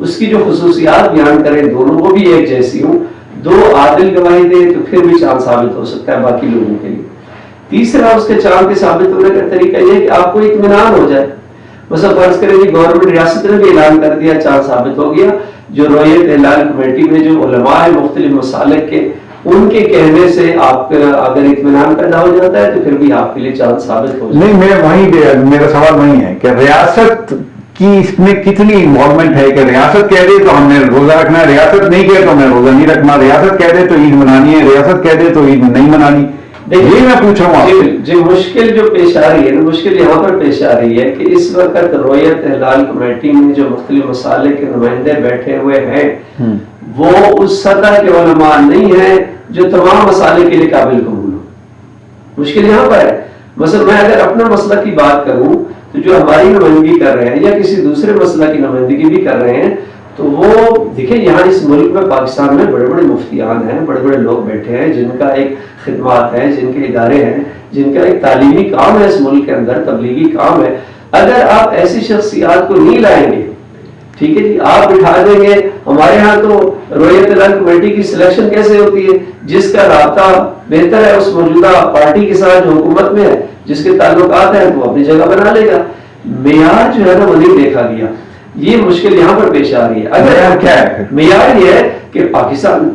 اس کی جو خصوصیات بیان کریں دونوں وہ بھی ایک جیسی ہوں، دو عادل گواہی دے تو پھر بھی چاند ثابت ہو سکتا ہے باقی لوگوں کے لیے۔ تیسرا اس کے چاند کے ثابت ہونے کا طریقہ یہ ہے کہ آپ کو اطمینان ہو جائے۔ مثلا فرض کریں کہ گورنمنٹ ریاست نے بھی اعلان کر دیا چاند ثابت ہو گیا، جو رویت ہلال کمیٹی میں جو علماء ہیں مختلف مسالک کے، ان کے کہنے سے آپ کا اگر اطمینان پیدا ہو جاتا ہے تو پھر بھی آپ کے لیے چاند ثابت ہو جاتا ہے۔ نہیں، میرا سوال وہی ہے کہ ریاست کی اس میں کتنی انوالومنٹ ہے کہ ریاست کہہ دے تو ہم نے روزہ رکھنا ہے، ریاست نہیں کہے تو ہمیں روزہ نہیں رکھنا، ریاست کہہ دے تو عید منانی ہے، ریاست کہہ دے تو عید نہیں منانی۔ یہ میں پوچھ رہا ہوں آپ سے۔ جو مشکل جو پیش آ رہی ہے نا، مشکل یہاں پر پیش آ رہی ہے کہ اس وقت رویت ہلال کمیٹی میں جو مختلف مسالک کے نمائندے بیٹھے ہوئے ہیں وہ اس سطح کے علماء نہیں ہیں جو تمام مسالے کے لیے قابل قبول ہو۔ مشکل یہاں پر ہے۔ مثلا میں اگر اپنا مسئلہ کی بات کروں تو جو ہماری نمائندگی کر رہے ہیں یا کسی دوسرے مسئلہ کی نمائندگی بھی کر رہے ہیں تو وہ دیکھیں یہاں اس ملک میں پاکستان میں بڑے بڑے مفتیان ہیں، بڑے بڑے لوگ بیٹھے ہیں جن کا ایک خدمات ہے، جن کے ادارے ہیں، جن کا ایک تعلیمی کام ہے اس ملک کے اندر، تبلیغی کام ہے۔ اگر آپ ایسی شخصیات کو نہیں لائیں گے، ٹھیک ہے جی، آپ بٹھا دیں گے، ہمارے ہاں تو رویت ہلال کمیٹی کی سلیکشن کیسے ہوتی ہے؟ جس کا رابطہ بہتر ہے اس موجودہ پارٹی کے ساتھ جو حکومت میں ہے، جس کے تعلقات ہیں وہ اپنی جگہ بنا لے گا۔ معیار جو ہے نا وہ نہیں دیکھا گیا، یہ مشکل یہاں پر پیش آ رہی ہے۔ اگر کیا ہے معیار یہ ہے کہ پاکستان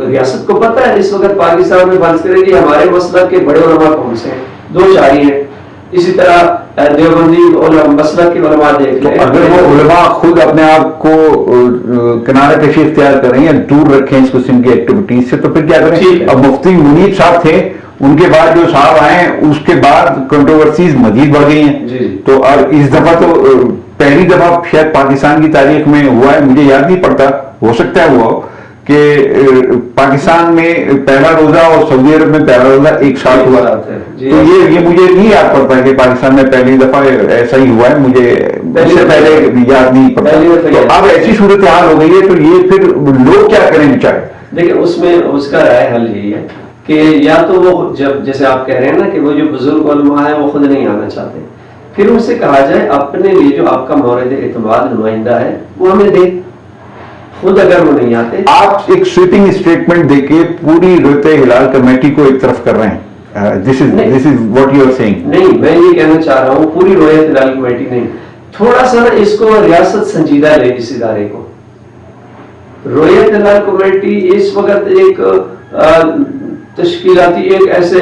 ریاست کو پتہ ہے اس وقت پاکستان میں فرض کریں کہ ہمارے مسلک کے بڑے علماء کون سے ہیں، دو چار ہی ہیں۔ اسی طرح دیوبندی مسلک کے علماء دیکھ لیں، اگر وہ علماء خود اپنے آپ کو کنارہ کشی اختیار کریں یا دور رکھیں اس قسم کی ایکٹیویٹیز سے تو پھر کیا کریں؟ اب مفتی منیب صاحب تھے، ان کے بعد جو صاحب آئے اس کے بعد کنٹروورسیز مزید بڑھ گئی ہیں۔ تو اب اس دفعہ تو پہلی دفعہ شاید پاکستان کی تاریخ میں ہوا ہے، مجھے یاد نہیں پڑتا، ہو سکتا ہے ہوا ہو کہ پاکستان میں پہلا روزہ اور سعودی عرب میں پہلا روزہ ایک ساتھ ہوا۔ تو یہ مجھے نہیں یاد پڑتا کہ پاکستان میں پہلی دفعہ ایسا ہی ہوا ہے، مجھے اس سے پہلے یاد نہیں پڑتا۔ تو اب ایسی صورتحال ہو گئی ہے تو یہ پھر لوگ کیا کریں بیچارے؟ دیکھیں اس میں اس کا رائے حل یہی ہے کہ یا تو وہ جب جیسے آپ کہہ رہے ہیں نا کہ وہ جو بزرگ علماء ہیں وہ خود نہیں آنا چاہتے، پھر ان سے کہا جائے اپنے لیے جو آپ کا مورد اعتماد نمائندہ ہے وہ ہمیں دے، خود اگر وہ نہیں آتے۔ آپ ایک سویپنگ اسٹیٹمنٹ دے کے پوری رویت ہلال کمیٹی کو ایک طرف کر رہے ہیں، this is what you are saying۔ نہیں، میں یہ کہنا چاہ رہا ہوں پوری رویت ہلال کمیٹی نہیں، تھوڑا سا نا اس کو ریاست سنجیدہ لے اس ادارے کو۔ رویت ہلال کمیٹی اس وقت ایک تشکیلاتی ایک ایسے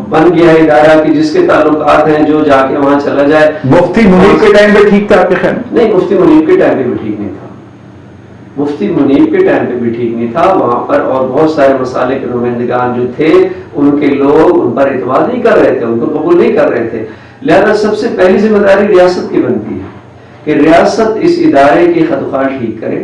بن گیا ہے ادارہ کہ جس کے تعلقات ہیں جو جا کے وہاں چلا جائے۔ مفتی منیب کے ٹائم پہ ٹھیک تھا آپ کے خیال؟ نہیں، مفتی منیب کے ٹائم پہ بھی ٹھیک نہیں تھا، مفتی منیب کے ٹائم پہ بھی ٹھیک نہیں تھا وہاں پر، اور بہت سارے مسالے کے نمائندگان جو تھے ان کے لوگ ان پر اعتماد نہیں کر رہے تھے، ان کو قبول نہیں کر رہے تھے۔ لہذا سب سے پہلی ذمہ داری ریاست کی بنتی ہے کہ ریاست اس ادارے کی خدخواہ ٹھیک کرے،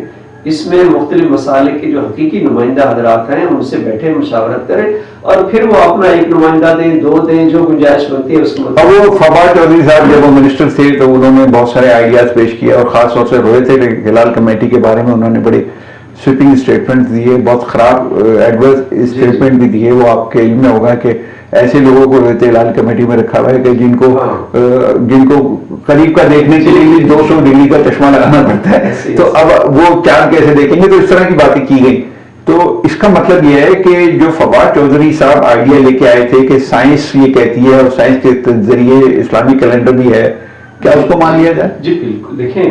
اس میں مختلف مسالے کے جو حقیقی نمائندہ حضرات ہیں ان سے بیٹھے مشاورت کریں اور پھر وہ اپنا ایک نمائندہ دیں، دو دیں، جو گنجائش بنتی ہے اس کو۔ اب وہ فواد چودھری صاحب جب وہ منسٹر تھے تو انہوں نے بہت سارے آئیڈیاز پیش کیے اور خاص طور سے رویت ہلال کمیٹی کے بارے میں انہوں نے بڑے سویپنگ اسٹیٹمنٹ دیے، بہت خراب ایڈورس اسٹیٹمنٹ بھی دیے۔ وہ آپ کے علم میں ہوگا کہ ایسے لوگوں کو رویت ہلال کمیٹی میں رکھا ہوا ہے کہ جن کو قریب کا دیکھنے کے لیے 200 ڈگری کا چشمہ لگانا پڑتا ہے، تو اب وہ چاند کیسے دیکھیں گے؟ تو اس طرح کی باتیں کی گئی۔ تو اس کا مطلب یہ ہے کہ جو فواد چودھری صاحب آئیڈیا لے کے آئے تھے کہ سائنس یہ کہتی ہے اور سائنس کے ذریعے اسلامی کیلنڈر بھی ہے، کیا اس کو مان لیا جائے؟ جی بالکل، دیکھیں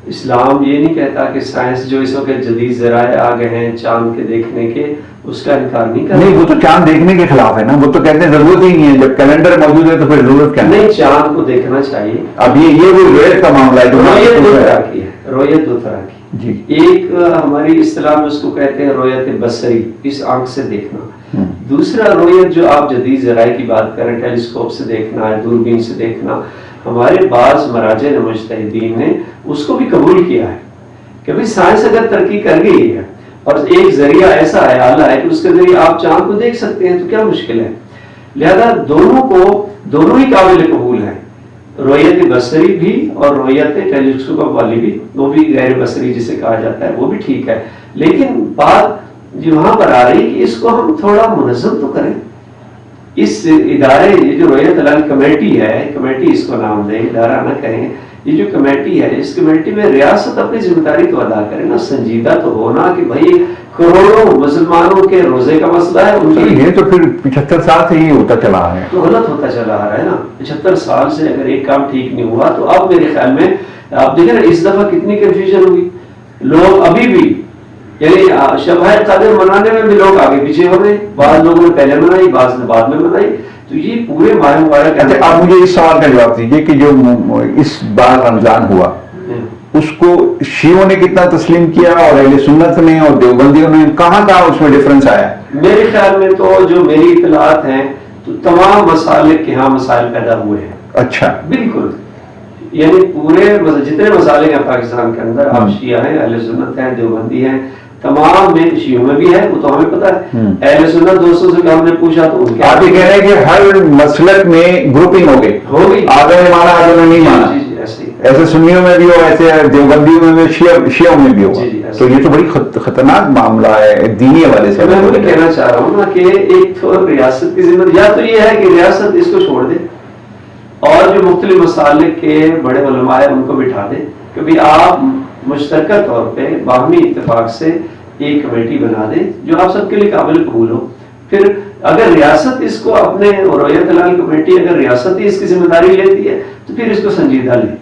اسلام یہ نہیں کہتا کہ سائنس جو اس وقت جدید ذرائع آ گئے ہیں چاند کے دیکھنے کے، اس کا انکار نہیں کرتا۔ نہیں، وہ تو چاند دیکھنے کے خلاف ہے نا، وہ تو کہتے ہیں ضرورت ہی نہیں ہے، جب کیلنڈر موجود ہے تو پھر ضرورت کیا ہے؟ نہیں، چاند کو دیکھنا چاہیے۔ اب یہ وہ رویت کا معاملہ ہے، رویت دو طرح کی ہے، رویت دو طرح کی جی۔ ایک ہماری اصطلاح میں اس کو کہتے ہیں رویت بصری، اس آنکھ سے دیکھنا۔ دوسرا رویت جو آپ جدید ذرائع کی بات کریں، ٹیلیسکوپ سے دیکھنا ہے، دوربین سے دیکھنا، ہمارے بعض مراجع مجتہدین نے اس کو بھی قبول کیا ہے کہ بھئی سائنس اگر ترقی کر گئی ہے اور ایک ذریعہ ایسا آلہ ہے کہ اس کے ذریعے آپ چاند کو دیکھ سکتے ہیں تو کیا مشکل ہے؟ لہذا دونوں ہی قابل قبول ہیں، رویت بصری بھی اور رویت ٹیلیسکوپ والی بھی، وہ بھی غیر بصری جسے کہا جاتا ہے وہ بھی ٹھیک ہے، لیکن بات وہاں پر آ رہی کہ اس کو ہم تھوڑا منظم تو کریں۔ اس ادارے یہ جو رویت ہلال کمیٹی ہے، کمیٹی اس کو نام دیں، ادارہ نہ کہیں، یہ جو کمیٹی ہے اس کمیٹی میں ریاست اپنی ذمہ داری تو ادا کرے نا، سنجیدہ تو ہونا کہ بھائی کروڑوں مسلمانوں کے روزے کا مسئلہ ہے، ان کی یہ تو پھر 75 سال سے ہی ہوتا چلا آ رہا ہے، تو غلط ہوتا چلا آ رہا ہے نا۔ 75 سال سے اگر ایک کام ٹھیک نہیں ہوا تو اب میرے خیال میں آپ دیکھیں نا اس دفعہ کتنی کنفیوژن ہوئی، لوگ ابھی بھی یعنی شب قدر منانے میں بھی لوگ آگے پیچھے ہو رہے، بعض لوگوں نے پہلے منائی، بعض نے بعد میں منائی، تو یہ پورے ماہ مبارک۔ اچھا آپ مجھے اس سوال کا جواب دیجیے کہ جو اس بار رمضان ہوا اس کو شیعوں نے کتنا تسلیم کیا اور اہل سنت نے اور دیوبندیوں نے کہاں کہاں اس میں ڈفرنس آیا؟ میرے خیال میں تو جو میری اطلاعات ہیں تو تمام مسالک کے ہاں مسائل پیدا ہوئے ہیں۔ اچھا بالکل، یعنی پورے جتنے مسالک ہیں پاکستان کے اندر، آپ شیعہ ہیں، اہل سنت ہیں، دیوبندی ہیں، تمام میں شیعوں میں بھی ہے، وہ تو ہمیں پتا ہے۔ اہل سنت دوستوں سے ہم نے پوچھا تو ان کے آپ یہ کہہ رہے ہیں کہ ہر مسلک میں گروپنگ ہو گئی، آدھے نے مانا آدھے نے نہیں مانا، ایسے سنیوں میں بھی ہو، ایسے دیوبندیوں میں بھی، شیعوں میں بھی ہو، تو یہ تو بڑی خطرناک معاملہ ہے دینی حوالے سے۔ میں وہی کہنا چاہ رہا ہوں نا کہ ایک تو ریاست کی ذمہ یا تو یہ ہے کہ ریاست اس کو چھوڑ دے اور جو مختلف مسالک کے بڑے علماء ہیں ان کو بٹھا دے کہ بھی آپ مشترکہ طور پہ باہمی اتفاق سے ایک کمیٹی بنا دیں جو آپ سب کے لیے قابل قبول ہو۔ پھر اگر ریاست اس کو اپنے رویت ہلال کمیٹی اگر ریاست ہی اس کی ذمہ داری لیتی ہے تو پھر اس کو سنجیدہ لے،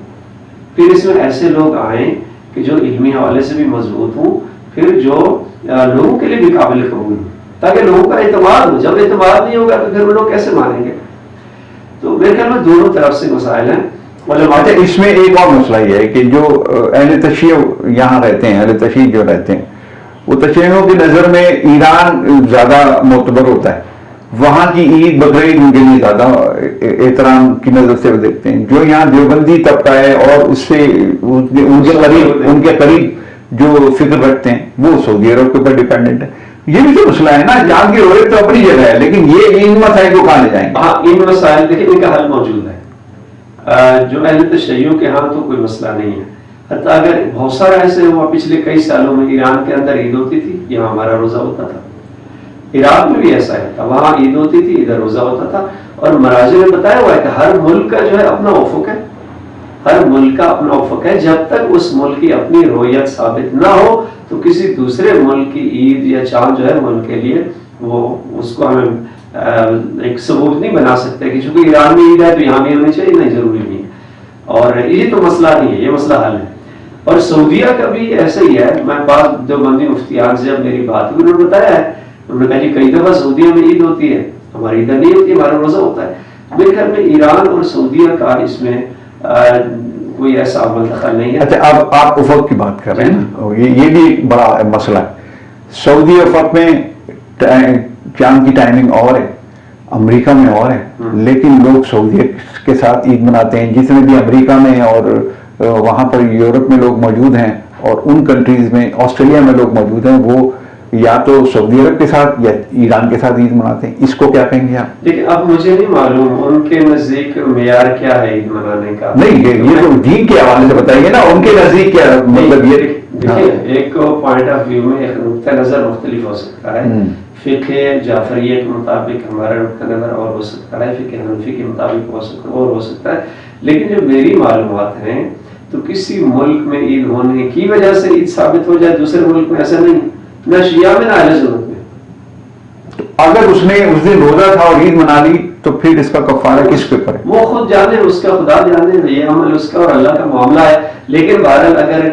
پھر اس میں ایسے لوگ آئیں کہ جو علمی حوالے سے بھی مضبوط ہوں، پھر جو لوگوں کے لیے بھی قابل قبول ہوں، تاکہ لوگوں کا اعتماد ہو۔ جب اعتماد نہیں ہوگا تو پھر وہ لوگ کیسے مانیں گے؟ تو میرے خیال میں دونوں طرف سے مسائل ہیں۔ اچھا اس میں ایک اور مسئلہ یہ ہے کہ جو اہل تشیع یہاں رہتے ہیں، اہل تشیع جو رہتے ہیں وہ تشیعوں کی نظر میں ایران زیادہ معتبر ہوتا ہے، وہاں کی عید بقرعید ان کے لیے زیادہ احترام کی نظر سے وہ دیکھتے ہیں۔ جو یہاں دیوبندی طبقہ ہے اور اس سے ان کے قریب جو فکر رکھتے ہیں وہ سعودی عرب کے اوپر ڈیپینڈنٹ ہے۔ یہ بھی تو مسئلہ ہے نا، چاند کی رویت تو اپنی جگہ ہے لیکن یہ ان مسائل کو کہاں لے جائیں گے؟ ہاں ان مسائل دیکھیں ان کا حل موجود ہے۔ جو اہل تشیع کے ہاں تو کوئی مسئلہ نہیں ہے، حتیٰ اگر بہت سارا ایسے ہوا پچھلے کئی سالوں میں ایران کے اندر عید ہوتی تھی، یہاں ہمارا روزہ ہوتا تھا، عراق میں بھی ایسا ہے، وہاں عید ہوتی تھی ادھر روزہ ہوتا تھا، اور مراجع نے بتایا ہوا ہے کہ ہر ملک کا جو ہے اپنا افق ہے، ہر ملک کا اپنا افق ہے، جب تک اس ملک کی اپنی رویت ثابت نہ ہو تو کسی دوسرے ملک کی عید یا چاند جو ہے ملک کے لیے وہ اس کو ہمیں ایک ثبوت نہیں بنا سکتے کہ چونکہ ایران میں عید ہے تو یہاں بھی ہونی چاہیے، نہیں ضروری نہیں ہے، اور یہ تو مسئلہ نہیں ہے، یہ مسئلہ حل ہے۔ اور سعودیہ کا بھی ایسا ہی ہے، میں بعض دیوبندی مفتیان سے جب میری بات ہوئی انہوں نے بتایا ہے، انہوں نے کہا جی کئی دفعہ سعودیہ میں عید ہوتی ہے، ہماری ادھر نہیں ہوتی، ہمارا روزہ ہوتا ہے۔ میرے خیال میں ایران اور سعودیہ کا اس میں کوئی ایسا عمل دخل نہیں ہے۔ اچھا اب آپ افق کی بات کر رہے ہیں نا، یہ بھی ایک بڑا مسئلہ ہے۔ سعودی افق میں چاند کی ٹائمنگ اور ہے، امریکہ میں اور ہے، لیکن لوگ سعودیہ کے ساتھ عید مناتے ہیں، جتنے بھی امریکہ میں اور وہاں پر یورپ میں لوگ موجود ہیں اور ان کنٹریز میں آسٹریلیا میں لوگ موجود ہیں، وہ یا تو سعودی عرب کے ساتھ یا ایران کے ساتھ عید مناتے ہیں۔ اس کو کیا کہیں گے آپ؟ دیکھیں اب مجھے نہیں معلوم ان کے نزدیک معیار کیا ہے عید منانے کا، نہیں یہ تو دین کے حوالے سے بتائیے نا، ان کے نزدیک کیا مطلب یہ دیکھیں ایک پوائنٹ آف ویو میں ایک نقطہ نظر مختلف ہو سکتا ہے، فقہ جعفریہ کے مطابق ہمارا نقطہ نظر اور ہو سکتا ہے، فقہ حنفی کے مطابق ہو سکتا ہے، لیکن جو میری معلومات ہیں تو کسی ملک میں عید ہونے کی وجہ سے عید ثابت ہو جائے دوسرے ملک میں ایسا نہیں، نہ شیعہ میں نہ اہل سنت میں۔ اگر اس نے اس دن روزہ تھا اور عید منا لی تو پھر اس کا کفارہ کس کے اوپر ہے؟ وہ خود جانے، اس کا خدا جانے، یہ عمل اس کا اور اللہ کا معاملہ ہے، لیکن بہرحال اگر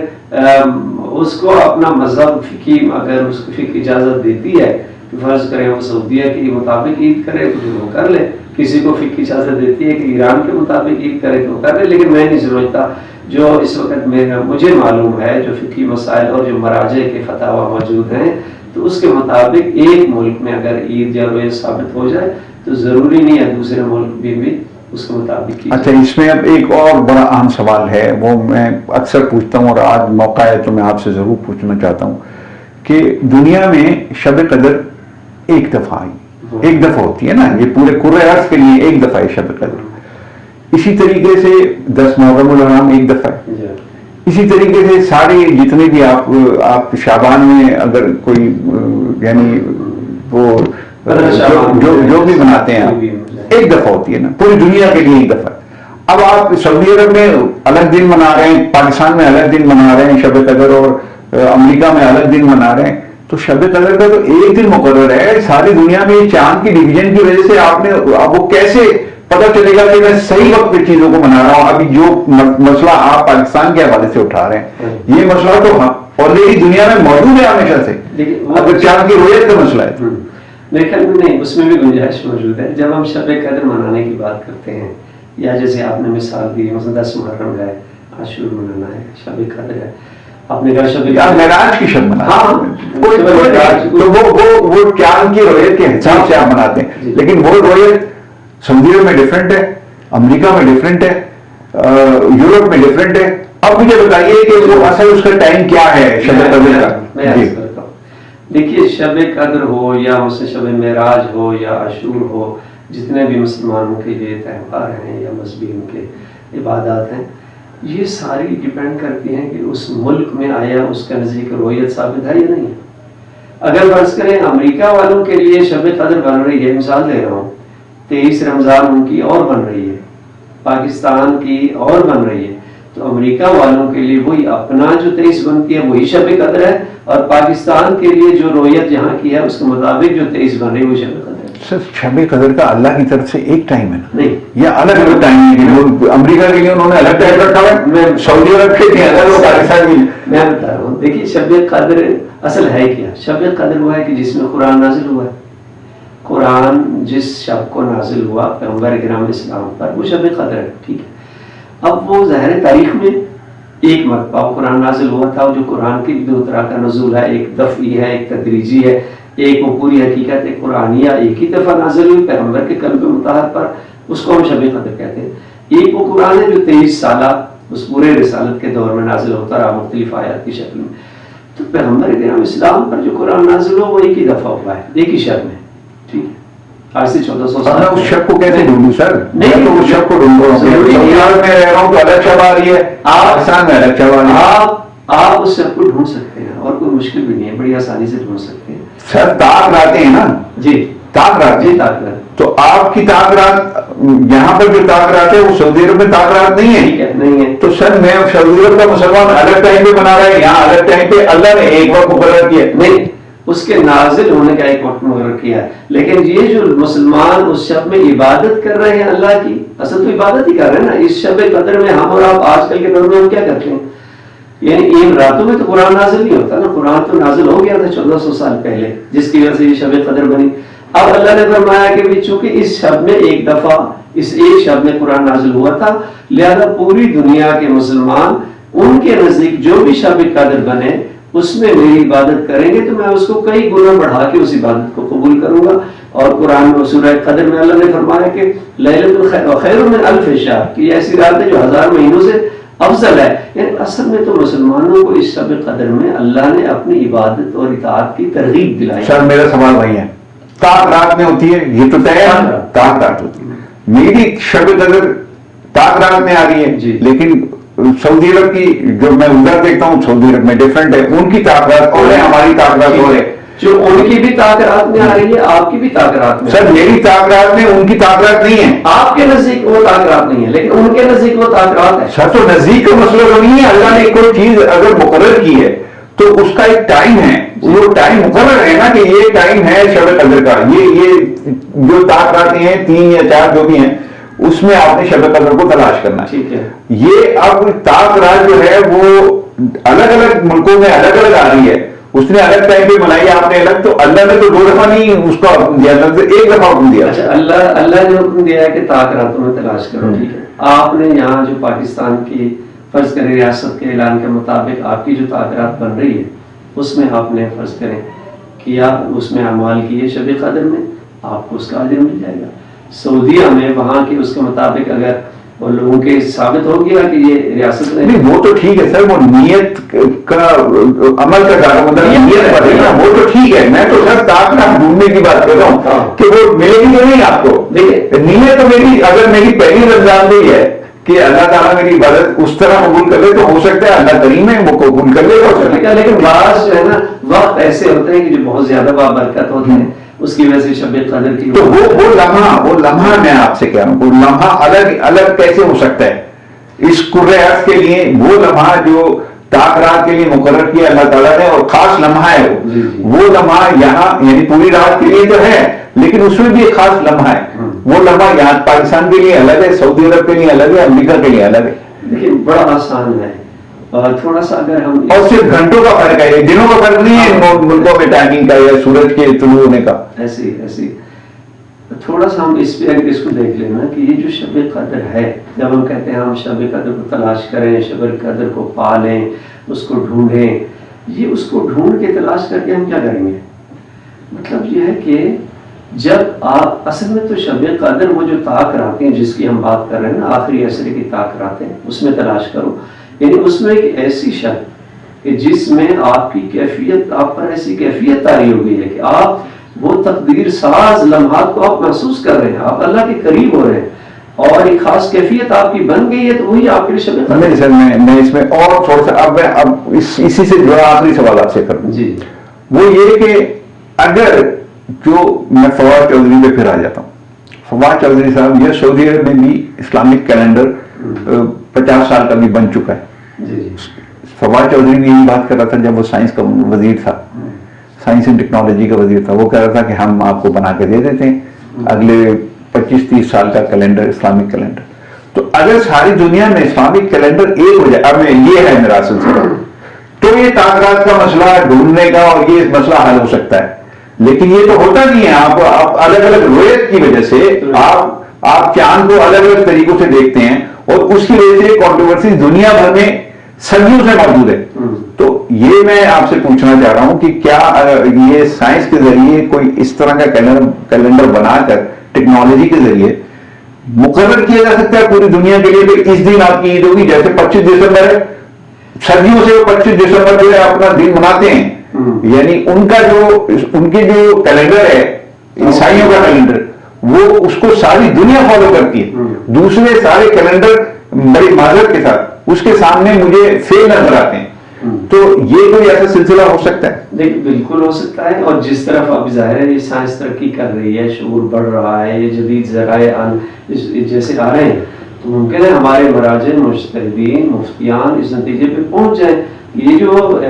اس کو اپنا مذہب فقی اگر اس کو فقہ اجازت دیتی ہے کہ فرض کریں وہ سعودیہ کے مطابق عید کرے تو پھر وہ کر لے، کسی کو فقہ اجازت دیتی ہے کہ ایران کے مطابق عید کرے تو وہ کر لے، لیکن میں نہیں سمجھتا جو اس وقت مجھے معلوم ہے جو فقہی مسائل اور جو مراجع کے فتاوی موجود ہیں تو اس کے مطابق ایک ملک میں اگر عید یا روزہ ثابت ہو جائے تو ضروری نہیں ہے دوسرے ملک بھی اس کے مطابق کی۔ اچھا اس میں اب ایک اور بڑا اہم سوال ہے، وہ میں اکثر پوچھتا ہوں اور آج موقع ہے تو میں آپ سے ضرور پوچھنا چاہتا ہوں کہ دنیا میں شب قدر ایک دفعہ ہوتی ہے نا، یہ پورے کرۂ ارض کے لیے ایک دفعہ ہے شب قدر، اسی طریقے سے 10 محرم الحرام ایک دفعہ ہے، اسی طریقے سے سارے جتنے بھی آپ شعبان میں اگر کوئی یعنی وہ جو بھی مناتے ہیں آپ، ایک دفعہ ہوتی ہے نا پوری دنیا کے لیے ایک دفعہ. اب آپ سعودی عرب میں الگ دن منا رہے ہیں، پاکستان میں الگ دن منا رہے ہیں شب قدر، اور امریکہ میں الگ دن منا رہے ہیں. تو شب قدر کا تو ایک دن مقرر ہے ساری دنیا میں. چاند کی ڈویژن کی وجہ سے آپ نے اب وہ کیسے پتہ چلے گا کہ میں صحیح وقت پہ چیزوں کو منا رہا ہوں؟ ابھی جو مسئلہ آپ پاکستان کے حوالے سے اٹھا رہے ہیں، یہ مسئلہ تو آلریڈی دنیا میں موجود ہے ہمیشہ سے. اگر چاند کی رویت کا مسئلہ ہے نہیں، اس میں بھی گنجائش موجود ہے. جب ہم شب قدر منانے کی بات کرتے ہیں، یا جیسے آپ نے مثال دی، مثلا 10 محرم ہے، عاشور منانا ہے، شب قدر ہے، آپ نے کہا شب معراج کی شب مناتے ہیں، تو وہ چاند کی رویت کے حساب سے آپ مناتے ہیں. لیکن وہ رویت سعودی عرب میں ڈفرینٹ ہے، امریکہ میں ڈفرینٹ ہے، یورپ میں ڈفرینٹ ہے. اب مجھے بتائیے کہ وہ اصل اس کا ٹائم کیا ہے شب قدر کا؟ دیکھیے، شب قدر ہو یا شب معراج ہو یا عاشور ہو، جتنے بھی مسلمانوں کے یہ تہوار ہیں یا مذہبی ان کے عبادات ہیں، یہ ساری ڈیپینڈ کرتی ہیں کہ اس ملک میں آیا اس کا نزدیک رویت ثابت ہے یا نہیں ہے. اگر فرض کریں امریکہ والوں کے لیے شب قدر بن رہی ہے، مثال دے رہا ہوں، 23 رمضان ان کی اور بن رہی ہے، پاکستان کی اور بن رہی ہے، تو امریکہ والوں کے لیے وہی اپنا جو 23 بنتی ہے وہی شب قدر ہے، اور پاکستان کے لیے جو رویت یہاں کی ہے اس کے مطابق جو 23 بن رہی ہے وہ شب قدر ہے. سر شب قدر کا اللہ کی طرف سے ایک ٹائم ہے نہیں، یا الگ الگ ٹائم ہے؟ امریکہ کے لیے انہوں نے الگ ٹائم رکھا ہے، میں سعودی عرب کے لیے الگ، پاکستان کے لیے. میں بتا رہا ہوں، دیکھیے شب قدر اصل ہے کیا؟ شب قدر وہ ہے کہ جس میں قرآن نازل ہوا ہے. قرآن جس شب کو نازل ہوا پیغمبر کرام اسلام پر، وہ شب قدر ہے. ٹھیک ہے، اب وہ ظاہر تاریخ میں ایک مرتبہ قرآن نازل ہوا تھا، جو قرآن کی 2 طرح کا نزول ہے، ایک دفعی ہے، ایک تدریجی ہے. ایک وہ پوری حقیقت قرآنیہ ایک ہی دفعہ نازل ہوئی پیغمبر کے قلب مطہر پر، اس کو ہم شب قدر کہتے ہیں. ایک وہ قرآن ہے جو 23 سالہ اس پورے رسالت کے دور میں نازل ہوتا رہا مختلف آیات کی شکل میں. تو پیغمبر کرام اسلام پر جو قرآن نازل ہو وہ ایک ہی دفعہ ہوا ہے، ایک ہی شب میں. ٹھیک ہے، آج سے 1400 سال. اس شب کو کیسے ڈھونڈوں سر؟ نہیں تو اس شب کو ڈھونڈ رہا ہوں، میں رہ رہا ہوں تو الگ شب آ رہی ہے، پاکستان میں الگ شب آ رہی ہے. آپ اس شب کو ڈھونڈ سکتے ہیں، اور کوئی مشکل بھی نہیں ہے، بڑی آسانی سے ڈھونڈ سکتے ہیں. سر تاک راتیں ہیں نا؟ جی تاک رات، جی تاک رات. تو آپ کی تاک رات یہاں پر جو تاک رات ہے وہ سعودی عرب میں تاک رات نہیں ہے. ٹھیک ہے، نہیں ہے. تو سر میں سعودی عرب کا مسلمان الگ ٹائم پہ بنا رہا ہے، یہاں الگ ٹائم پہ اللہ نے ایک وقت مقرر کیا. نہیں، اس کے نازل ہونے کا ایک وقت مقرر کیا ہے، لیکن یہ جو مسلمان اس شب میں عبادت کر رہے ہیں اللہ کی، اصل تو عبادت ہی کر رہے ہیں نا. اس شب قدر میں ہم اور آپ آج کل کے دور میں ہم کیا کرتے ہیں؟ یعنی ان راتوں میں تو قرآن نازل نہیں ہوتا نا، قرآن تو نازل ہو گیا تھا 1400 سال پہلے، جس کی وجہ سے یہ شب قدر بنی. اب اللہ نے فرمایا کہ چونکہ اس شب میں ایک دفعہ اس ایک شب میں قرآن نازل ہوا تھا، لہذا پوری دنیا کے مسلمان ان کے نزدیک جو بھی شب قدر بنے اس میں میری عبادت کریں گے تو میں اس کو کئی گنا بڑھا کے اس عبادت کو قبول کروں گا. اور قرآن میں سورہ قدر میں اللہ نے فرمایا کہ لیلۃ الخیر من الف شہر، کہ ایسی رات ہے جو 1000 مہینوں سے افضل ہے. یعنی اصل میں تو مسلمانوں کو اس شب قدر میں اللہ نے اپنی عبادت اور اطاعت کی ترغیب دلائی. سر میرا سوال وہی ہے، تاک رات میں ہوتی ہے، یہ تو طے ہے تاک رات ہوتی ہے. میری شب قدر تاک رات میں آ رہی ہے جی، لیکن سعودی عرب کی جو میں ادھر دیکھتا ہوں سعودی عرب میں ڈفرینٹ ہے، ان کی تاک رات اور ہے، ہماری تاک رات اور ہے. جو ان کی بھی طاق رات میں آ رہی ہے آپ کی بھی طاق رات میں. سر میری طاق رات میں ان کی طاق رات نہیں ہے. آپ کے نزدیک وہ طاق رات نہیں ہے لیکن ان کے نزدیک وہ طاق رات ہے. سر تو نزدیک کا مسئلہ تو نہیں ہے. اللہ نے کوئی چیز اگر مقرر کی ہے تو اس کا ایک ٹائم ہے، وہ ٹائم مقرر ہے نا کہ یہ ٹائم ہے شب قدر کا. یہ جو طاق راتیں ہیں 3 یا 4 جو بھی ہیں اس میں آپ نے شب قدر کو تلاش کرنا. ٹھیک ہے. یہ اب طاق رات جو ہے وہ الگ الگ ملکوں میں الگ الگ آ رہی ہے. اس نے الگ ٹائم پہ منائی، آپ نے الگ. تو اللہ نے تو 2 دفعہ نہیں اس کا حکم دیا، ایک دفعہ حکم دیا. اچھا، اللہ نے حکم دیا ہے کہ طاق راتوں میں تلاش کرو. ٹھیک ہے. آپ نے یہاں جو پاکستان کی فرض کریں ریاست کے اعلان کے مطابق آپ کی جو طاق رات بن رہی ہے اس میں آپ نے فرض کریں کیا، اس میں اعمال کیے شب قدر میں، آپ کو اس کا اجر مل جائے گا. سعودیہ میں وہاں کی اس کے مطابق اگر اور لوگوں کے ثابت ہو گیا کہ یہ ریاست نے، نہیں وہ تو ٹھیک ہے سر، وہ نیت کا عمل کا دارا مدار نیت پر ہے نا، وہ تو ٹھیک ہے. میں تو سر طاق رات ڈھونڈنے کی بات کر رہا ہوں کہ وہ ملے گی تو نہیں آپ کو. دیکھیں نیت تو میری اگر میری پہلی رمضان بھی ہے کہ اللہ تعالیٰ میری عبادت اس طرح قبول کر لے تو ہو سکتا ہے اللہ کریم ہے وہ قبول کر لے گا. لیکن بعض جو ہے نا وقت ایسے ہوتے ہیں کہ جو بہت زیادہ بابرکت ہوتے ہیں اس کی وجہ سے شب قدر کی تو وہ لمحہ میں آپ سے کہہ رہا ہوں، وہ لمحہ الگ کیسے ہو سکتا ہے؟ اس کرۂ ارض کے لیے وہ لمحہ جو طاق رات کے لیے مقرر کیا اللہ تعالیٰ نے، اور خاص لمحہ ہے وہ لمحہ یہاں یعنی پوری رات کے لیے تو ہے، لیکن اس میں بھی ایک خاص لمحہ ہے، وہ لمحہ یہاں پاکستان کے لیے الگ ہے، سعودی عرب کے لیے الگ ہے، امریکہ کے لیے الگ ہے. لیکن بڑا آسان ہے، اور تھوڑا سا اگر ہم اور صرف گھنٹوں کا فرق ہے، دنوں کا فرق نہیں ہے ملکوں میں ٹائمنگ کا یا سورج کے طلوع ہونے کا. ایسی تھوڑا سا ہم اس پہ اس کو دیکھ لینا کہ یہ جو شب قدر ہے، جب ہم کہتے ہیں ہم شب قدر کو تلاش کریں، شب قدر کو پالیں، اس کو ڈھونڈیں، یہ اس کو ڈھونڈ کے تلاش کر کے ہم کیا کریں گے؟ مطلب یہ ہے کہ جب آپ اصل میں تو شب قدر وہ جو طاق راتیں ہیں جس کی ہم بات کر رہے ہیں نا، آخری عصر کی طاق راتیں، اس میں تلاش کرو. یعنی اس میں ایک ایسی شب کہ جس میں آپ کی کیفیت، آپ پر ایسی کیفیت طاری ہو گئی ہے کہ آپ وہ تقدیر ساز لمحات کو آپ محسوس کر رہے ہیں، آپ اللہ کے قریب ہو رہے ہیں، اور ایک خاص کیفیت آپ کی بن گئی ہے، تو وہی آپ کے لیے شب قدر. نہیں سر، میں اس میں اور تھوڑا سا اب اسی سے جڑا آخری سوال آپ سے کروں. جی وہ یہ کہ اگر جو میں فواد چودھری پہ پھر آ جاتا ہوں، فواد چودھری صاحب یہ سعودی عرب میں بھی اسلامک کیلنڈر 50 سال کا بھی بن چکا ہے. فواد چودھری بھی یہی بات کر رہا تھا جب وہ سائنس کا وزیر تھا، سائنس اینڈ ٹیکنالوجی کا وزیر تھا، وہ کہہ رہا تھا کہ ہم آپ کو بنا کے دے دیتے ہیں اگلے 25-30 سال کا کیلنڈر، اسلامک کیلنڈر. تو اگر ساری دنیا میں اسلامک کیلنڈر ایک ہو جائے، اب یہ ہے میرا سلسلہ، تو یہ طاقت کا مسئلہ ڈھونڈنے کا اور یہ مسئلہ حل ہو سکتا ہے. لیکن یہ تو ہوتا نہیں ہے. آپ الگ الگ رویت کی وجہ سے آپ چاند کو الگ الگ طریقوں سے دیکھتے ہیں، اور اس کی وجہ سے کانٹروورسی دنیا بھر میں صدیوں سے موجود ہے. تو یہ میں آپ سے پوچھنا چاہ رہا ہوں کہ کیا یہ سائنس کے ذریعے کوئی اس طرح کا کیلنڈر بنا کر ٹیکنالوجی کے ذریعے مقرر کیا جا سکتا ہے پوری دنیا کے لیے کہ اس دن آپ کی عید ہوگی؟ جیسے 25 دسمبر ہے، صدیوں سے وہ 25 دسمبر جو ہے اپنا دن مناتے ہیں، یعنی ان کے جو کیلنڈر ہے عیسائیوں کا کیلنڈر، وہ اس کو ساری دنیا فالو کرتی ہے. دوسرے سارے کیلنڈر بڑی معذرت کے ساتھ اس کے سامنے مجھے فیل نظر آتے ہیں. تو یہ کوئی ایسا سلسلہ ہو سکتا ہے؟ دیکھیں بالکل ہو سکتا ہے، اور جس طرف اب ظاہر ہے یہ سائنس ترقی کر رہی ہے، شعور بڑھ رہا ہے، یہ جدید ذرائع جیسے آ رہے ہیں، تو ممکن ہے ہمارے مراجع، مجتہدین، مفتیان اس نتیجے پہ پہنچ جائیں. یہ جو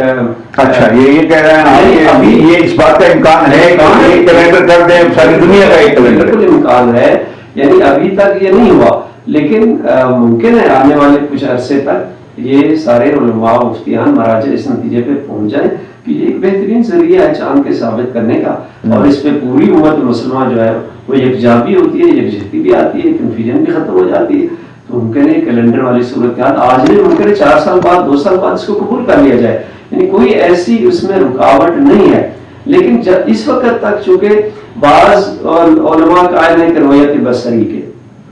اچھا یہ کہہ رہے ہیں ابھی یہ اس بات کا امکان ہے کہ ایک کیلنڈر کر دیں ساری دنیا کا ایک کیلنڈر؟ بالکل امکان ہے، یعنی ابھی تک یہ نہیں ہوا، لیکن ممکن ہے آنے والے کچھ عرصے تک یہ سارے علماء، مفتیان، مراجع اس نتیجے پہ پہنچ جائیں کہ یہ ایک بہترین ذریعہ ہے چاند کے ثابت کرنے کا، اور اس پہ پوری امت مسلمہ جو ہے وہ یکجا بھی ہوتی ہے، یکجہتی بھی آتی ہے، کنفیوژن بھی ختم ہو جاتی ہے. تو ممکن ہے کیلنڈر والی صورتحال آج نہیں، ممکن ہے 4 سال بعد، 2 سال بعد اس کو قبول کر لیا جائے، یعنی کوئی ایسی اس میں رکاوٹ نہیں ہے. لیکن اس وقت تک چونکہ بعض علماء قائل ہیں کہ رویت بصری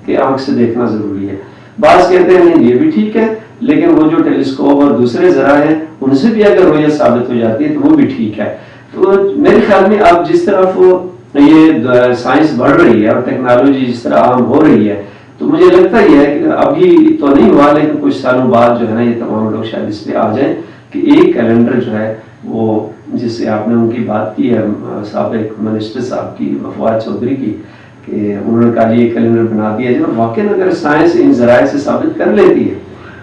کے آنکھ سے دیکھنا ضروری ہے، بعض کہتے ہیں نہیں یہ بھی ٹھیک ہے، لیکن وہ جو ٹیلیسکوپ اور دوسرے ذرائع ہیں ان سے بھی اگر رویت ثابت ہو جاتی ہے تو وہ بھی ٹھیک ہے. تو میرے خیال میں اب جس طرف یہ سائنس بڑھ رہی ہے اور ٹیکنالوجی جس طرح عام ہو رہی ہے، تو مجھے لگتا یہ ہے کہ ابھی تو نہیں ہوا، لیکن کچھ سالوں بعد جو ہے نا یہ تمام لوگ شاید اس پہ آ جائیں کہ ایک کیلنڈر جو ہے وہ، جس سے آپ نے ان کی بات کی ہے سابق منسٹر صاحب کی، فواد چودھری کی، کہ انہوں نے کہا یہ کیلنڈر بنا دیا جائے. واقعی اگر سائنس ان ذرائع سے ثابت کر لیتی ہے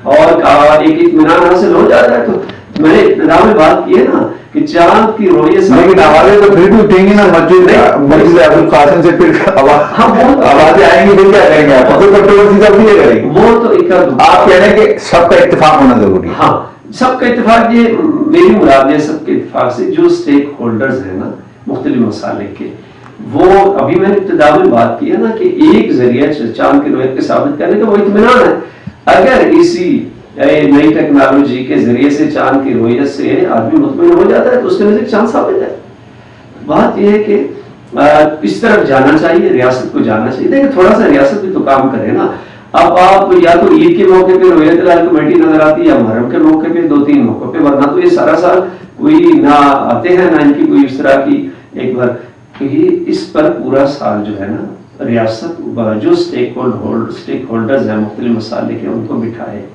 اور ایک اطمینان حاصل ہو جاتا ہے، تو میں نے ابتدا میں بات کی ہے نا کہ چاند کی رویت، لیکن آوازیں تو پھر بھی اٹھیں گی نا مسجد ابوالقاسم سے، پھر آوازیں آئیں گی، پھر کیا کریں گے؟ آپ کو کنٹروورسی سب یہ کریں گے. وہ تو ایک آپ کہہ رہے ہیں کہ سب کا اتفاق ہونا ضروری ہے. ہاں سب کا اتفاق، یہ میری مراد ہے سب کے اتفاق سے جو اسٹیک ہولڈرز ہیں نا مختلف مسالک کے، وہ ابھی میں نے ابتدا میں بات کی ہے نا کہ ایک ذریعہ چاند کی رویت کے ثابت کرنے کا وہ اطمینان ہے. اگر اسی نئی ٹیکنالوجی کے ذریعے سے چاند کی رویت سے آدمی مطمئن ہو جاتا ہے تو اس کے نزدیک چاند ثابت ہے. بات یہ ہے کہ اس طرف جانا چاہیے، ریاست کو جانا چاہیے. دیکھیں تھوڑا سا ریاست بھی تو کام کرے نا. اب آپ یا تو عید کے موقع پہ رویت الہی کمیٹی نظر آتی ہے، یا محرم کے موقع پہ، 2-3 موقع پہ، ورنہ تو یہ سارا سال کوئی نہ آتے ہیں نہ ان کی کوئی اس طرح کی ایک بار. تو یہ اس پر پورا سال جو ہے نا ریاست جو اسٹیک ہولڈرز ہیں مختلف مسالے کے، ان کو بٹھائے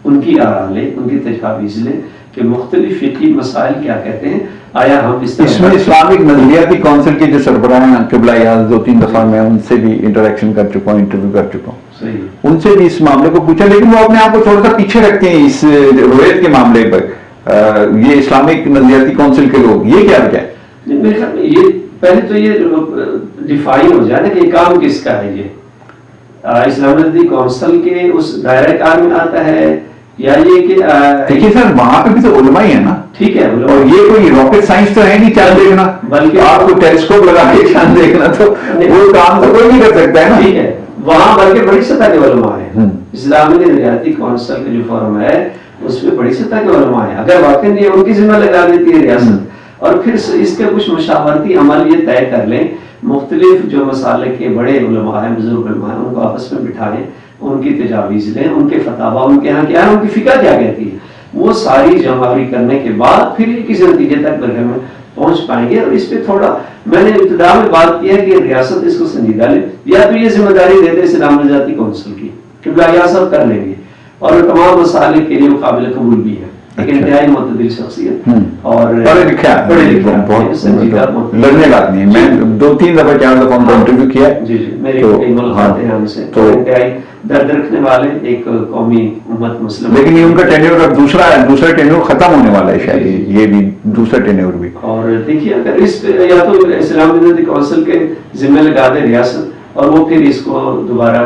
ان کی آراء لیں، ان کی تجاویز لیں کہ مختلف فقہی مسائل کیا کہتے ہیں، آیا ہم اس میں اسلامک نظریاتی کونسل کے جو سربراہ ہیں قبلہ یاز 2-3 دفعہ میں ان سے بھی انٹریکشن کر چکا ہوں، انٹرویو کر چکا ہوں، صحیح، ان سے بھی اس معاملے کو پوچھا، لیکن وہ اپنے آپ کو تھوڑا سا پیچھے رکھتے ہیں اس رویت کے معاملے پر. یہ اسلامک نظریاتی کونسل کے لوگ یہ کیا ہے؟ میرے خیال میں یہ پہلے تو یہ ڈیفائن ہو جائے نا کہ کام کس کا ہے. یہ اسلامی نظریاتی کونسل کے اس دائرہ کار میں آتا ہے یا یہ کہ دیکھیے سر وہاں پہ بھی تو علماء ہی ہے نا، ٹھیک ہے، اور یہ کوئی راکٹ سائنس تو ہے نہیں چاند دیکھنا، بلکہ آپ کو ٹیلیسکوپ لگا کے چاند دیکھنا تو وہ کام تو کوئی نہیں کر سکتا ہے نا. ٹھیک ہے، وہاں بلکہ بڑی سطح کے علماء ہیں. اسلامی نظریاتی کونسل کا جو فورم ہے اس میں بڑی سطح کے علماء ہیں. اگر واقعی یہ ان کی ذمہ لگا دیتی ہے ریاست اور پھر اس کے کچھ مشاورتی عمل یہ طے کر لیں، مختلف جو مسالے کے بڑے علماء ہیں، بزرگ علماء ہیں، ان کو آپس میں بٹھائیں، ان کی تجاویز لیں، ان کے فتاوا ان کے یہاں کیا ہے، ان کی فقہ کیا کہتی ہے، وہ ساری جمعآوری کرنے کے بعد پھر کسی نتیجے تک برہم میں پہنچ پائیں گے. اور اس پہ تھوڑا میں نے ابتدا میں بات کی ہے کہ ریاست اس کو سنجیدہ لے، یا تو یہ ذمہ داری دے دے اسلامی نظریاتی کونسل کی کہ ریاست کر لیں گے، اور تمام مسائل کے لیے وہ قابل قبول بھی ہے، ایک انتہائی معتدل شخصیت اور پڑھے لکھے بہت سنجیدہ لڑنے کا آدمی. میں 2-3 دفعہ 4 دفعہ ان کو انٹرویو کیا ہے. جی میرے کئی ملاقات ہیں ہم سے، تو انتہائی درد رکھنے والے ایک قومی امت مسلم. لیکن یہ ان کا ٹینیور اب دوسرا ٹینیور ختم ہونے والا ہے شاید، یہ بھی دوسرا ٹینیور بھی. اور دیکھیے اگر اس یا تو اسلامی نظریاتی کونسل کے ذمہ لگا دے ریاست اور وہ پھر اس کو دوبارہ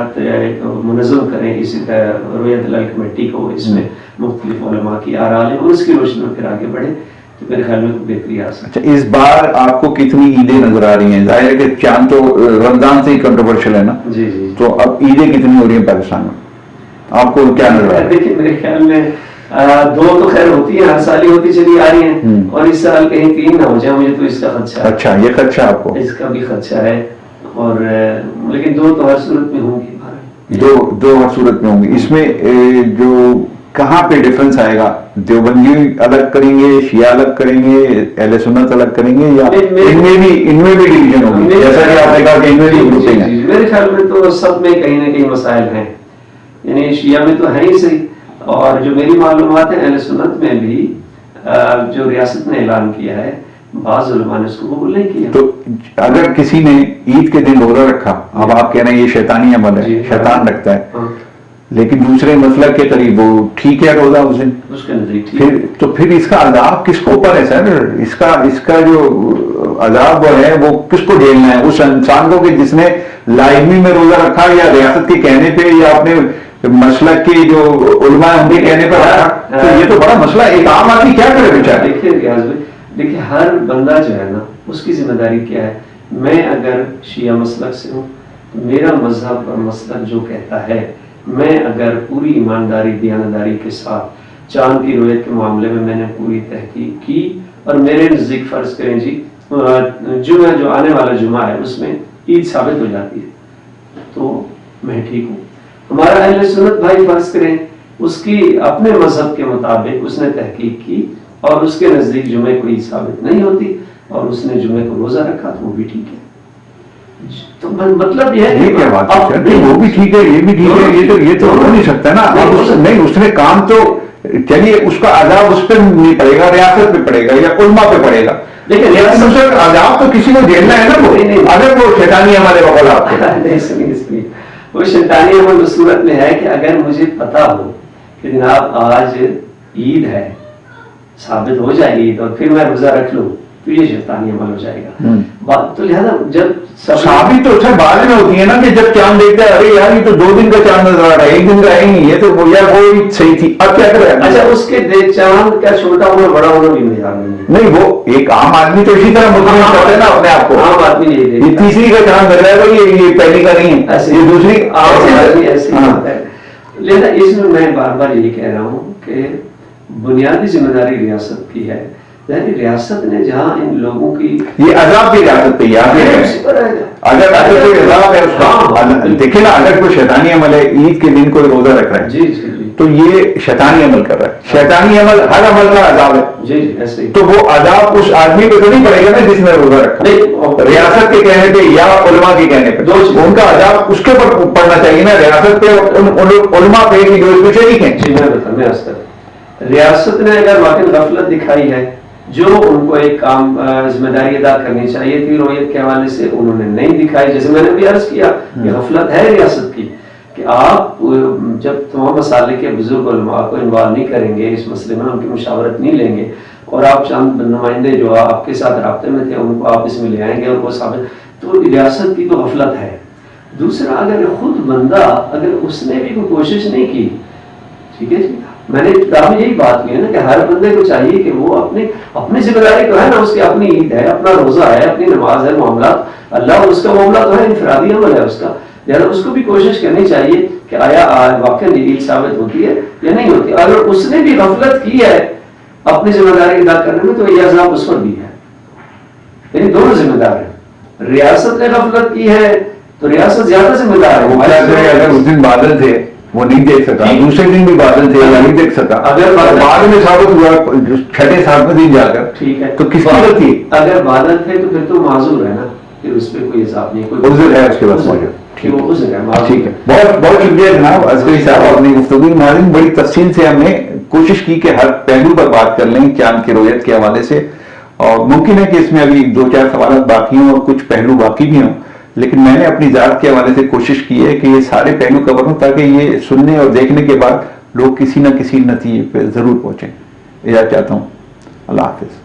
منظم کریں، اسی طرح رویت دلال کمیٹی کو اس میں مختلف علماء کی آراء لیں اور اس کی روشنی میں پھر آگے بڑھیں، تو میرے خیال میں بہتری آ سکتی ہے. اچھا، اس بار آپ کو کتنی عیدیں نظر آ رہی ہیں؟ ظاہر ہے کہ چاند تو رمضان سے ہی کنٹروورشل ہے نا، جی جی، تو اب عیدیں کتنی ہو رہی ہیں پاکستان میں؟ آپ کو کیا نظر آ رہا ہے؟ دیکھیے میرے خیال میں 2 تو خیر ہوتی ہیں، ہر سال ہی ہوتی چلی آ رہی ہیں، اور اس سال کہیں 3 نہ ہو جائے، مجھے تو اس کا خدشہ ہے. اچھا، یہ خدشہ آپ کو؟ اس کا بھی خدشہ ہے، اور لیکن 2 تو ہر صورت میں ہوں گی. دو ہر صورت میں ہوں گی. اس میں جو کہاں پہ ڈیفرنس آئے گا؟ دیوبندی الگ کریں گے، شیعہ الگ کریں گے، اہل سنت الگ کریں گے، یا ان میں بھی ڈویژن ہوگی جیسا کہ آپ نے کہا کہ ان میں بھی گروپنگ ہے؟ میرے خیال میں تو سب میں کہیں نہ کہیں مسائل ہیں، یعنی شیعہ میں تو ہے ہی صحیح، اور جو میری معلومات ہیں اہل سنت میں بھی جو ریاست نے اعلان کیا ہے بعض علماء نے اس کو قبول نہیں کیا. تو اگر کسی نے عید کے دن روزہ رکھا، اب آپ کہہ رہے ہیں یہ شیطانی عمل ہے، شیطان رکھتا ہے، لیکن دوسرے مسلک کے قریب وہ ٹھیک ہے روزہ اس دن، پھر اس کا عذاب کس کو اوپر ہے سر؟ اس کا جو عذاب وہ ہے وہ کس کو جھیلنا ہے؟ اس انسان کو کہ جس نے لازمی میں روزہ رکھا، یا ریاست کے کہنے پہ، یا اپنے مسلک کے جو علماء ان کے کہنے پر رکھا؟ تو یہ تو بڑا مسئلہ ہے، ایک عام آدمی کیا کرے بیچارہ؟ دیکھیے ریاض بھائی، دیکھیے ہر بندہ جو ہے نا اس کی ذمہ داری کیا ہے. میں اگر شیعہ مسلک سے ہوں تو میرا مذہب اور مسلک جو کہتا ہے، میں اگر پوری ایمانداری دیانتداری کے ساتھ چاند کی رویت کے معاملے میں نے پوری تحقیق کی، اور میرے نزدیک فرض کریں جی جمعہ جو آنے والا جمعہ ہے اس میں عید ثابت ہو جاتی ہے تو میں ٹھیک ہوں. ہمارا اہل سنت بھائی فرض کریں اس کی اپنے مذہب کے مطابق اس نے تحقیق کی اور اس کے نزدیک جمعے کو عید ثابت نہیں ہوتی اور اس نے جمعے کو روزہ رکھا تو وہ بھی ٹھیک ہے. تو مطلب یہ ہے کیا بات ہے، وہ بھی ٹھیک ہے، یہ بھی ٹھیک ہے، یہ تو ہو نہیں سکتا نا. نہیں، اس نے کام تو چلیے اس کا عذاب اس پہ نہیں پڑے گا، ریاست پہ پڑے گا یا علماء پہ پڑے گا، لیکن ریاست عذاب تو کسی کو جھیلنا ہے نا. وہ اگر وہ شیطانی ہمارے بغل آپ نہیں، وہ شیطانی عمل اس صورت میں ہے کہ اگر مجھے پتا ہو کہ جناب آج عید ہے، ثابت ہو جائے عید، اور پھر میں روزہ رکھ لوں تو یہ شیطانی عمل ہو جائے گا. تو لہذا جب ثابت تو اچھا بعد میں ہوتی ہے نا کہ جب چاند دیکھتا ہے، ارے یار یہ تو 2 دن کا چاند نظر آ رہا ہے، 1 دن کا ہے نہیں، یہ تو یار وہ صحیح تھی، اب کیا کرے؟ اچھا اس کے چاند کا چھوٹا ہونا بڑا ہونا بھی معیار نہیں، وہ ایک عام آدمی تو اسی طرح مطمئن کرتا ہے نا اپنے آپ کو. عام آدمی یہ تیسری کا چاند لگ رہا ہے، یہ پہلی کا نہیں ہے، یہ دوسری ایسی بات ہے. لہذا اس میں بار بار یہ کہہ رہا ہوں کہ بنیادی ذمہ داری ریاست کی ہے یعنی ریاست نے جہاں ان لوگوں کی یہ عذاب کی ریاست پہ یاد ہے اگر کوئی عذاب ہے اس کا دیکھیں نا، اگر کوئی شیطانی عمل ہے، عید کے دن کوئی روزہ رکھ رہا ہے جی جی جی تو یہ شیطانی عمل کر رہا ہے، شیطانی عمل ہر عمل کا عذاب ہے، جی جی ایسے ہی تو وہ عذاب اس آدمی پہ تو نہیں پڑے گا نا جس نے روزہ رکھا، ریاست کے کہنے پہ یا علماء کے کہنے پہ ان کا عذاب اس کے اوپر پڑنا چاہیے نا، ریاست پہ علماء پہ کہ جو اس میں شریک ہیں۔ جی میں بتا ریاست نے اگر واقعی غفلت دکھائی ہے، جو ان کو ایک کام ذمہ داری ادا کرنی چاہیے تھی رویت کے حوالے سے، انہوں نے نہیں دکھائی، جیسے میں نے بھی عرض کیا کہ غفلت ہے ریاست کی کہ آپ جب تمام مسالے کے بزرگ علماء کو انوالو نہیں کریں گے اس مسئلے میں، ان کی مشاورت نہیں لیں گے، اور آپ چند نمائندے جو آپ کے ساتھ رابطے میں تھے ان کو آپ اس میں لے آئیں گے اور وہ ثابت، تو ریاست کی تو غفلت ہے۔ دوسرا، اگر خود بندہ اگر اس نے بھی کوئی کوشش نہیں کی، ٹھیک ہے جی، میں نے کتاب میں یہی بات کی ہے نا کہ ہر بندے کو چاہیے کہ وہ اپنی ذمہ داری تو ہے نا، اس کی اپنی عید ہے، اپنا روزہ ہے، اپنی نماز ہے، معاملات اللہ اس کا معاملہ تو ہے، انفرادی عمل ہے اس کا، لہٰذا اس کو بھی کوشش کرنی چاہیے کہ آیا واقعی عید ثابت ہوتی ہے یا نہیں ہوتی۔ اگر اس نے بھی غفلت کی ہے اپنی ذمہ داری ادا کرنے میں تو یہ عذاب اس پر بھی ہے، یعنی دونوں ذمہ دار ہیں۔ ریاست نے غفلت کی ہے تو ریاست زیادہ ذمہ دار ہے۔ اگر اس دن بادل تھے وہ نہیں دیکھ سکا، دوسرے دن بھی بادل تھے یا نہیں دیکھ سکا، اگر بعد میں ثابت ہوا چھٹے ساتویں دن جا کر، ٹھیک ہے، تو کس کی غلطی؟ اگر بادل تھے تو پھر تو معذور ہے نا، پھر اس پہ کوئی حساب نہیں، کوئی عذر ہے اس کے پاس موجود۔ ٹھیک ہے، بہت بہت شکریہ جناب عسکری صاحب، اپنی گفتگو ناظرین بڑی تفصیل سے ہم نے کوشش کی کہ ہر پہلو پر بات کر لیں چاند کی رویت کے حوالے سے، اور ممکن ہے کہ اس میں ابھی 2-4 سوالات باقی ہوں اور کچھ پہلو باقی بھی ہوں، لیکن میں نے اپنی ذات کے حوالے سے کوشش کی ہے کہ یہ سارے پہلو کور ہوں تاکہ یہ سننے اور دیکھنے کے بعد لوگ کسی نہ کسی نتیجے پہ ضرور پہنچیں۔ اجازت چاہتا ہوں، اللہ حافظ۔